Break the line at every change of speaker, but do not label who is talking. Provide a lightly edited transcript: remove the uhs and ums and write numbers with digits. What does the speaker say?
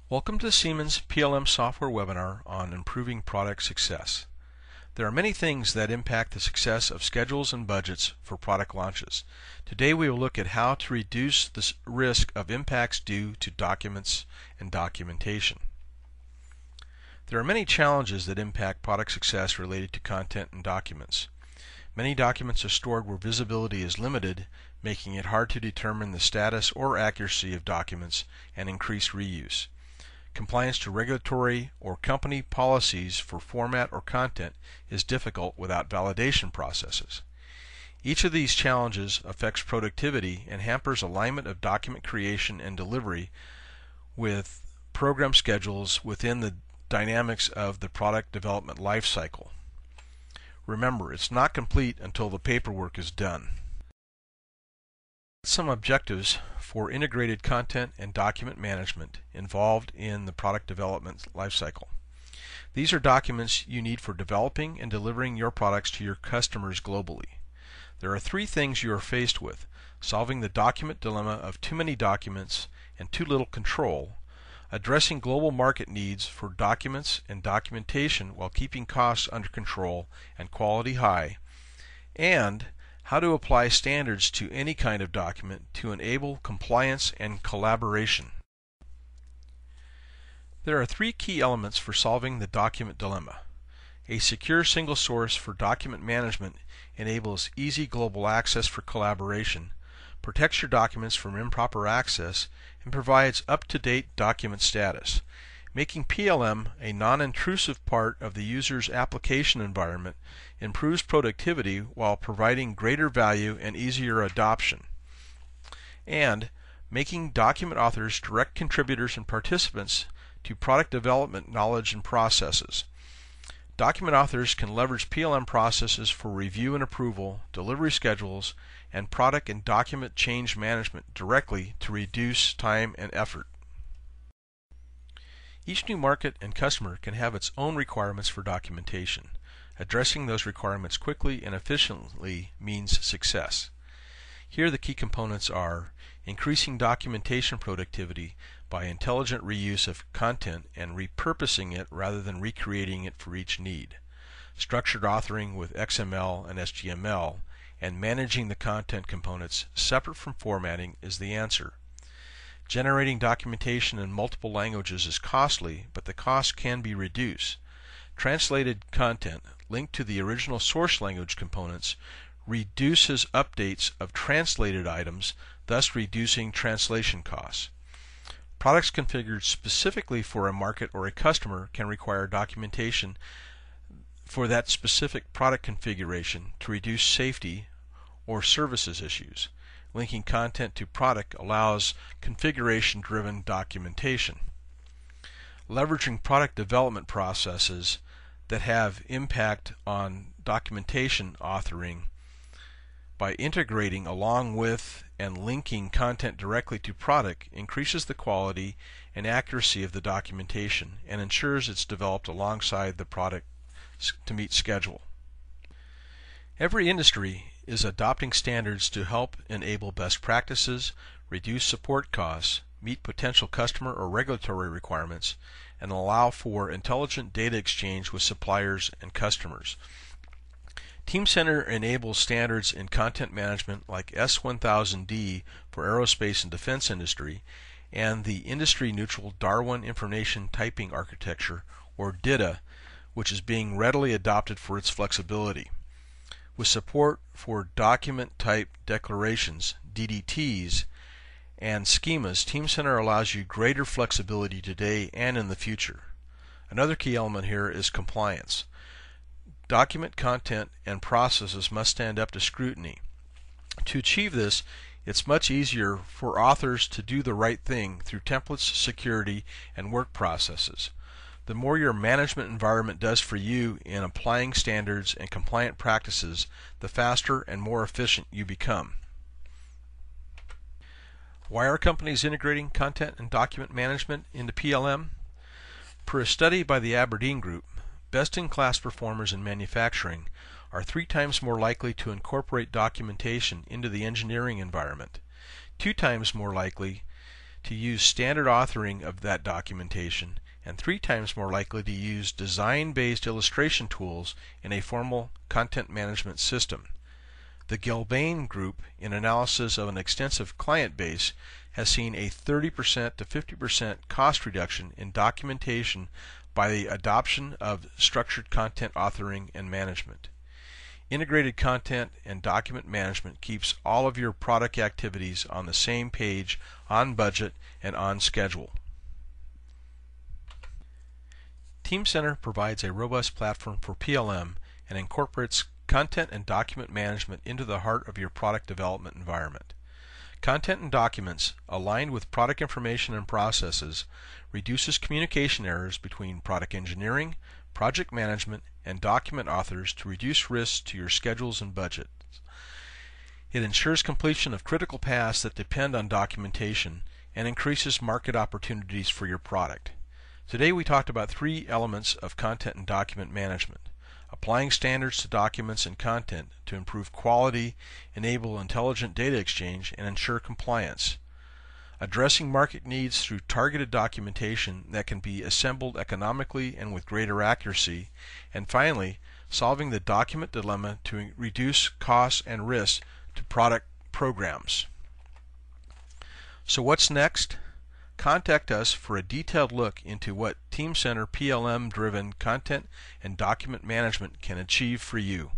Welcome to Siemens PLM software webinar on improving product success. There are many things that impact the success of schedules and budgets for product launches. Today we will look at how to reduce the risk of impacts due to documents and documentation. There are many challenges that impact product success related to content and documents. Many documents are stored where visibility is limited, making it hard to determine the status or accuracy of documents and increase reuse. Compliance to regulatory or company policies for format or content is difficult without validation processes. Each of these challenges affects productivity and hampers alignment of document creation and delivery with program schedules within the dynamics of the product development lifecycle. Remember, it's not complete until the paperwork is done. Some objectives for integrated content and document management involved in the product development lifecycle. These are documents you need for developing and delivering your products to your customers globally. There are three things you are faced with: solving the document dilemma of too many documents and too little control, addressing global market needs for documents and documentation while keeping costs under control and quality high, and how to apply standards to any kind of document to enable compliance and collaboration. There are three key elements for solving the document dilemma. A secure single source for document management enables easy global access for collaboration, protects your documents from improper access, and provides up-to-date document status. Making PLM a non-intrusive part of the user's application environment improves productivity while providing greater value and easier adoption. And making document authors direct contributors and participants to product development knowledge and processes. Document authors can leverage PLM processes for review and approval, delivery schedules, and product and document change management directly to reduce time and effort. Each new market and customer can have its own requirements for documentation. Addressing those requirements quickly and efficiently means success. Here the key components are increasing documentation productivity by intelligent reuse of content and repurposing it rather than recreating it for each need, structured authoring with XML and HTML, and managing the content components separate from formatting is the answer. Generating documentation in multiple languages is costly, but the cost can be reduced. Translated content linked to the original source language components reduces updates of translated items, thus reducing translation costs. Products configured specifically for a market or a customer can require documentation for that specific product configuration to reduce safety or services issues. Linking content to product allows configuration-driven documentation. Leveraging product development processes that have impact on documentation authoring by integrating along with and linking content directly to product increases the quality and accuracy of the documentation and ensures it's developed alongside the product to meet schedule. Every industry is adopting standards to help enable best practices, reduce support costs, meet potential customer or regulatory requirements, and allow for intelligent data exchange with suppliers and customers. Teamcenter enables standards in content management like S1000D for aerospace and defense industry and the industry-neutral Darwin Information Typing Architecture, or DITA, which is being readily adopted for its flexibility. With support for document type declarations, DDTs, and schemas, Teamcenter allows you greater flexibility today and in the future. Another key element here is compliance. Document content and processes must stand up to scrutiny. To achieve this, it's much easier for authors to do the right thing through templates, security, and work processes. The more your management environment does for you in applying standards and compliant practices, the faster and more efficient you become. Why are companies integrating content and document management into PLM? Per a study by the Aberdeen Group, best-in-class performers in manufacturing are 3 times more likely to incorporate documentation into the engineering environment, 2 times more likely to use standard authoring of that documentation, and 3 times more likely to use design-based illustration tools in a formal content management system. The Gilbane Group, in analysis of an extensive client base, has seen a 30% to 50% cost reduction in documentation by the adoption of structured content authoring and management. Integrated content and document management keeps all of your product activities on the same page, on budget, and on schedule. Teamcenter provides a robust platform for PLM and incorporates content and document management into the heart of your product development environment. Content and documents aligned with product information and processes reduces communication errors between product engineering, project management, and document authors to reduce risks to your schedules and budgets. It ensures completion of critical tasks that depend on documentation and increases market opportunities for your product. Today we talked about 3 elements of content and document management: applying standards to documents and content to improve quality, enable intelligent data exchange, and ensure compliance; addressing market needs through targeted documentation that can be assembled economically and with greater accuracy; and finally, solving the document dilemma to reduce costs and risks to product programs. So what's next? Contact us for a detailed look into what Teamcenter PLM-driven content and document management can achieve for you.